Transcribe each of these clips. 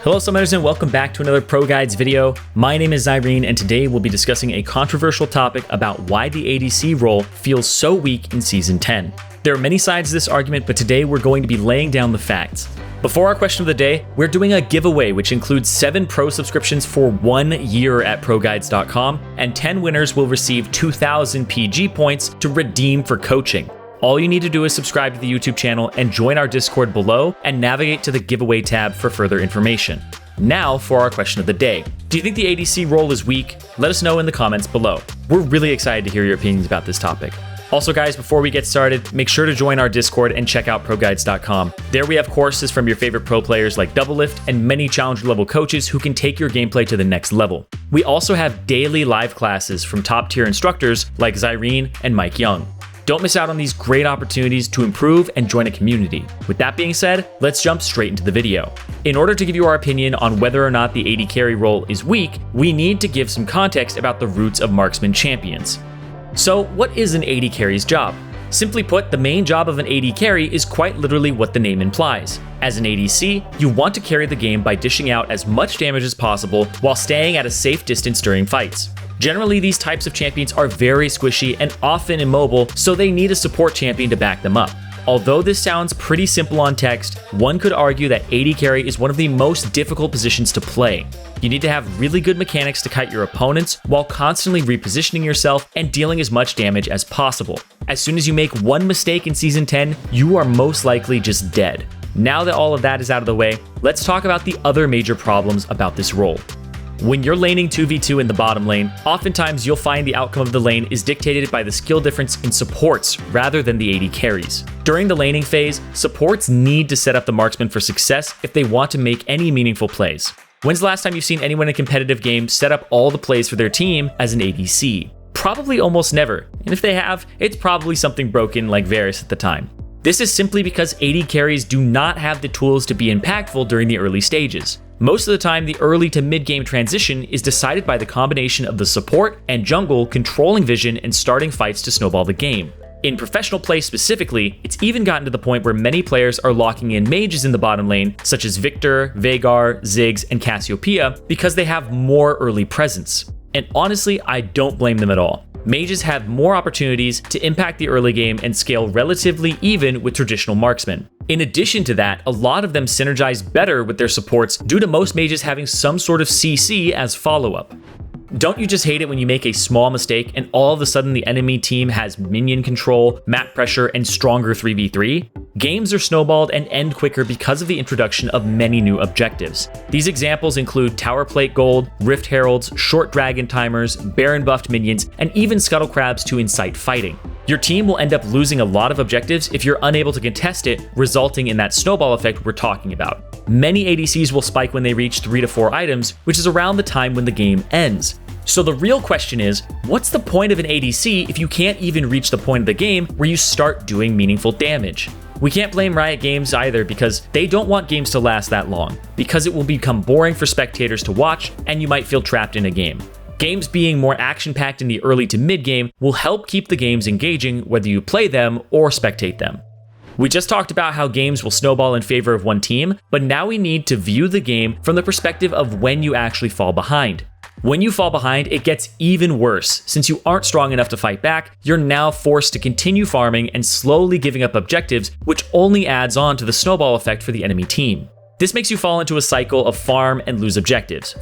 Hello summoners and welcome back to another ProGuides video. My name is Irene and today we'll be discussing a controversial topic about why the ADC role feels so weak in Season 10. There are many sides to this argument, but today we're going to be laying down the facts. Before our question of the day, we're doing a giveaway which includes 7 pro subscriptions for 1 year at ProGuides.com, and 10 winners will receive 2,000 PG points to redeem for coaching. All you need to do is subscribe to the YouTube channel and join our Discord below and navigate to the giveaway tab for further information. Now for our question of the day. Do you think the ADC role is weak? Let us know in the comments below. We're really excited to hear your opinions about this topic. Also guys, before we get started, make sure to join our Discord and check out ProGuides.com. There we have courses from your favorite pro players like Doublelift and many challenger level coaches who can take your gameplay to the next level. We also have daily live classes from top tier instructors like Zyrene and Mike Young. Don't miss out on these great opportunities to improve and join a community. With that being said, let's jump straight into the video. In order to give you our opinion on whether or not the AD carry role is weak, we need to give some context about the roots of marksman champions. So what is an AD carry's job? Simply put, the main job of an AD carry is quite literally what the name implies. As an ADC, you want to carry the game by dishing out as much damage as possible while staying at a safe distance during fights. Generally, these types of champions are very squishy and often immobile, so they need a support champion to back them up. Although this sounds pretty simple on text, one could argue that AD carry is one of the most difficult positions to play. You need to have really good mechanics to kite your opponents while constantly repositioning yourself and dealing as much damage as possible. As soon as you make one mistake in Season 10, you are most likely just dead. Now that all of that is out of the way, let's talk about the other major problems about this role. When you're laning 2v2 in the bottom lane, oftentimes you'll find the outcome of the lane is dictated by the skill difference in supports rather than the AD carries. During the laning phase, supports need to set up the marksman for success if they want to make any meaningful plays. When's the last time you've seen anyone in a competitive game set up all the plays for their team as an ADC? Probably almost never, and if they have, it's probably something broken like Varus at the time. This is simply because AD carries do not have the tools to be impactful during the early stages. Most of the time, the early to mid-game transition is decided by the combination of the support and jungle controlling vision and starting fights to snowball the game. In professional play specifically, it's even gotten to the point where many players are locking in mages in the bottom lane, such as Victor, Veigar, Ziggs, and Cassiopeia, because they have more early presence. And honestly, I don't blame them at all. Mages have more opportunities to impact the early game and scale relatively even with traditional marksmen. In addition to that, a lot of them synergize better with their supports due to most mages having some sort of CC as follow-up. Don't you just hate it when you make a small mistake and all of a sudden the enemy team has minion control, map pressure, and stronger 3v3? Games are snowballed and end quicker because of the introduction of many new objectives. These examples include Tower Plate Gold, Rift Heralds, Short Dragon Timers, Baron buffed minions, and even Scuttle Crabs to incite fighting. Your team will end up losing a lot of objectives if you're unable to contest it, resulting in that snowball effect we're talking about. Many ADCs will spike when they reach 3 to 4 items, which is around the time when the game ends. So the real question is, what's the point of an ADC if you can't even reach the point of the game where you start doing meaningful damage? We can't blame Riot Games either because they don't want games to last that long, because it will become boring for spectators to watch and you might feel trapped in a game. Games being more action-packed in the early to mid-game will help keep the games engaging whether you play them or spectate them. We just talked about how games will snowball in favor of one team, but now we need to view the game from the perspective of when you actually fall behind. When you fall behind, it gets even worse. Since you aren't strong enough to fight back, you're now forced to continue farming and slowly giving up objectives, which only adds on to the snowball effect for the enemy team. This makes you fall into a cycle of farm and lose objectives,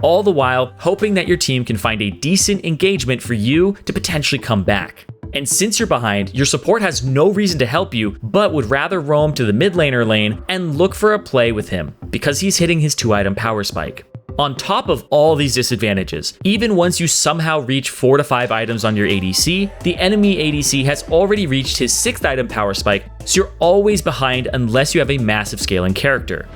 all the while hoping that your team can find a decent engagement for you to potentially come back. And since you're behind, your support has no reason to help you, but would rather roam to the mid laner lane and look for a play with him, because he's hitting his 2-item power spike. On top of all these disadvantages, even once you somehow reach 4 to 5 items on your ADC, the enemy ADC has already reached his 6th item power spike, so you're always behind unless you have a massive scaling character.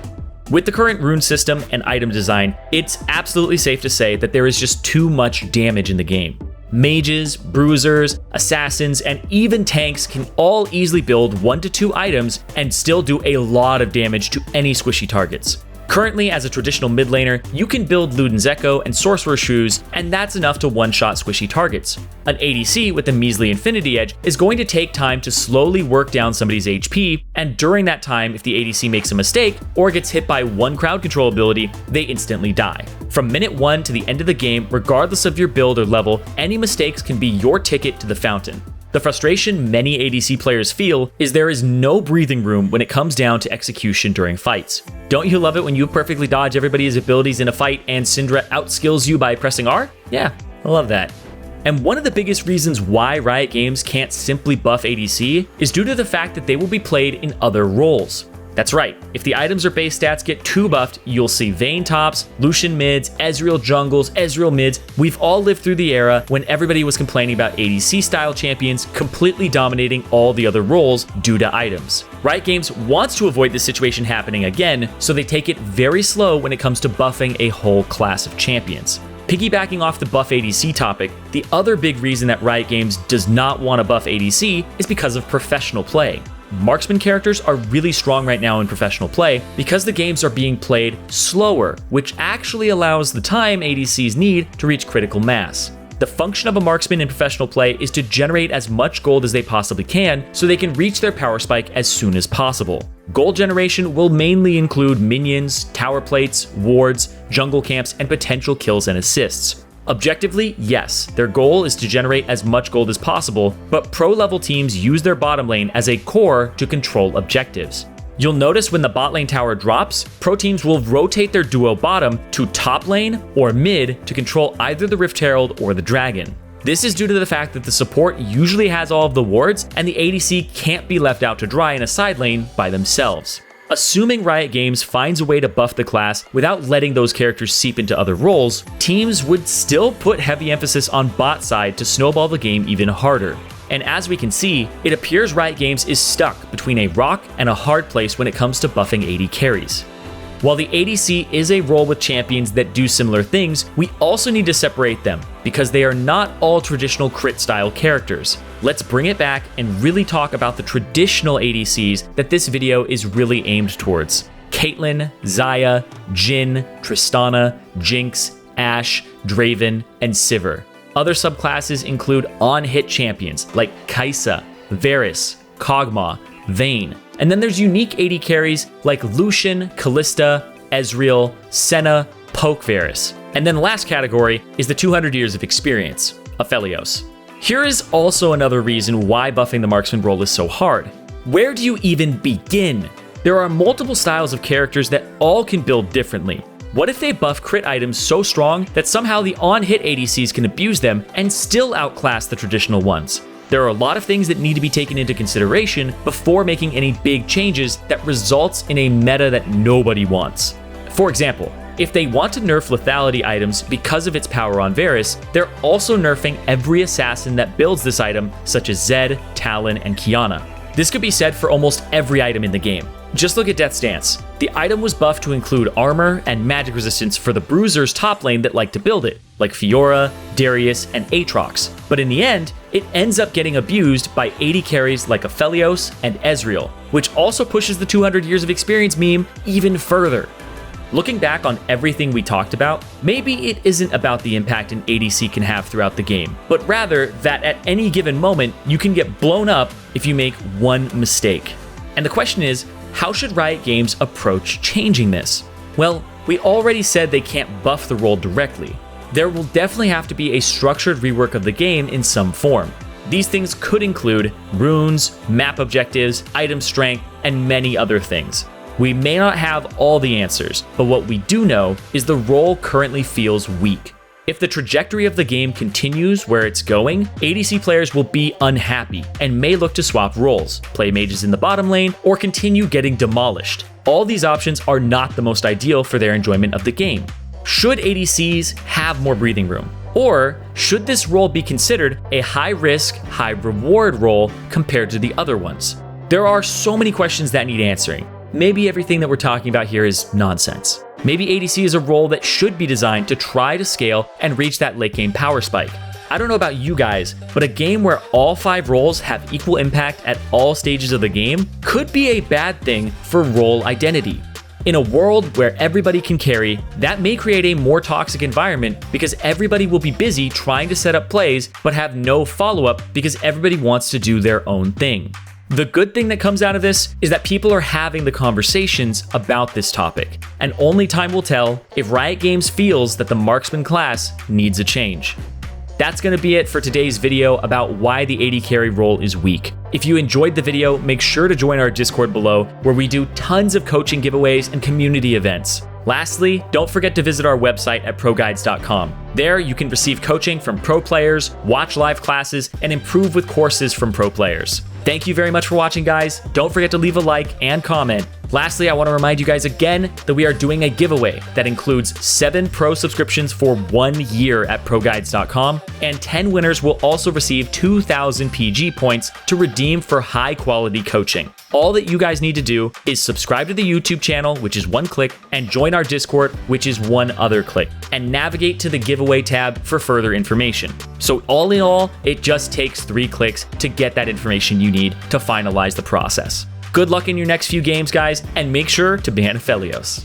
With the current rune system and item design, it's absolutely safe to say that there is just too much damage in the game. Mages, bruisers, assassins, and even tanks can all easily build 1 to 2 items and still do a lot of damage to any squishy targets. Currently, as a traditional mid laner, you can build Luden's Echo and Sorcerer Shoes, and that's enough to one-shot squishy targets. An ADC with a measly Infinity Edge is going to take time to slowly work down somebody's HP, and during that time, if the ADC makes a mistake or gets hit by one crowd control ability, they instantly die. From minute 1 to the end of the game, regardless of your build or level, any mistakes can be your ticket to the fountain. The frustration many ADC players feel is there is no breathing room when it comes down to execution during fights. Don't you love it when you perfectly dodge everybody's abilities in a fight and Syndra outskills you by pressing R? Yeah, I love that. And one of the biggest reasons why Riot Games can't simply buff ADC is due to the fact that they will be played in other roles. That's right, if the items or base stats get too buffed, you'll see Vayne tops, Lucian mids, Ezreal jungles, Ezreal mids. We've all lived through the era when everybody was complaining about ADC-style champions completely dominating all the other roles due to items. Riot Games wants to avoid this situation happening again, so they take it very slow when it comes to buffing a whole class of champions. Piggybacking off the buff ADC topic, the other big reason that Riot Games does not want to buff ADC is because of professional play. Marksman characters are really strong right now in professional play because the games are being played slower, which actually allows the time ADCs need to reach critical mass. The function of a marksman in professional play is to generate as much gold as they possibly can so they can reach their power spike as soon as possible. Gold generation will mainly include minions, tower plates, wards, jungle camps, and potential kills and assists. Objectively, yes, their goal is to generate as much gold as possible, but pro-level teams use their bottom lane as a core to control objectives. You'll notice when the bot lane tower drops, pro teams will rotate their duo bottom to top lane or mid to control either the Rift Herald or the Dragon. This is due to the fact that the support usually has all of the wards, and the ADC can't be left out to dry in a side lane by themselves. Assuming Riot Games finds a way to buff the class without letting those characters seep into other roles, teams would still put heavy emphasis on bot side to snowball the game even harder. And as we can see, it appears Riot Games is stuck between a rock and a hard place when it comes to buffing AD carries. While the ADC is a role with champions that do similar things, we also need to separate them because they are not all traditional crit style characters. Let's bring it back and really talk about the traditional ADCs that this video is really aimed towards. Caitlyn, Xayah, Jhin, Tristana, Jinx, Ashe, Draven, and Sivir. Other subclasses include on-hit champions like Kai'Sa, Varus, Kog'Maw, Vayne. And then there's unique AD carries like Lucian, Kalista, Ezreal, Senna, Poke Varus. And then the last category is the 200 years of experience, Aphelios. Here is also another reason why buffing the marksman role is so hard. Where do you even begin? There are multiple styles of characters that all can build differently. What if they buff crit items so strong that somehow the on-hit ADCs can abuse them and still outclass the traditional ones? There are a lot of things that need to be taken into consideration before making any big changes that results in a meta that nobody wants. For example, if they want to nerf lethality items because of its power on Varus, they're also nerfing every assassin that builds this item, such as Zed, Talon, and Qiyana. This could be said for almost every item in the game. Just look at Death's Dance. The item was buffed to include armor and magic resistance for the bruisers top lane that like to build it, like Fiora, Darius, and Aatrox. But in the end, it ends up getting abused by AD carries like Aphelios and Ezreal, which also pushes the 200 years of experience meme even further. Looking back on everything we talked about, maybe it isn't about the impact an ADC can have throughout the game, but rather that at any given moment, you can get blown up if you make one mistake. And the question is, how should Riot Games approach changing this? Well, we already said they can't buff the role directly. There will definitely have to be a structured rework of the game in some form. These things could include runes, map objectives, item strength, and many other things. We may not have all the answers, but what we do know is the role currently feels weak. If the trajectory of the game continues where it's going, ADC players will be unhappy and may look to swap roles, play mages in the bottom lane, or continue getting demolished. All these options are not the most ideal for their enjoyment of the game. Should ADCs have more breathing room? Or should this role be considered a high-risk, high-reward role compared to the other ones? There are so many questions that need answering. Maybe everything that we're talking about here is nonsense. Maybe ADC is a role that should be designed to try to scale and reach that late game power spike. I don't know about you guys, but a game where all 5 roles have equal impact at all stages of the game could be a bad thing for role identity. In a world where everybody can carry, that may create a more toxic environment because everybody will be busy trying to set up plays but have no follow-up because everybody wants to do their own thing. The good thing that comes out of this is that people are having the conversations about this topic, and only time will tell if Riot Games feels that the marksman class needs a change. That's going to be it for today's video about why the AD carry role is weak. If you enjoyed the video, make sure to join our Discord below, where we do tons of coaching giveaways and community events. Lastly, don't forget to visit our website at ProGuides.com. There, you can receive coaching from pro players, watch live classes, and improve with courses from pro players. Thank you very much for watching, guys. Don't forget to leave a like and comment. Lastly, I want to remind you guys again that we are doing a giveaway that includes 7 pro subscriptions for 1 year at ProGuides.com, and 10 winners will also receive 2,000 PG points to redeem for high-quality coaching. All that you guys need to do is subscribe to the YouTube channel, which is 1 click, and join our Discord, which is 1 other click, and navigate to the giveaway tab for further information. So all in all, it just takes 3 clicks to get that information you need to finalize the process. Good luck in your next few games, guys, and make sure to ban Aphelios.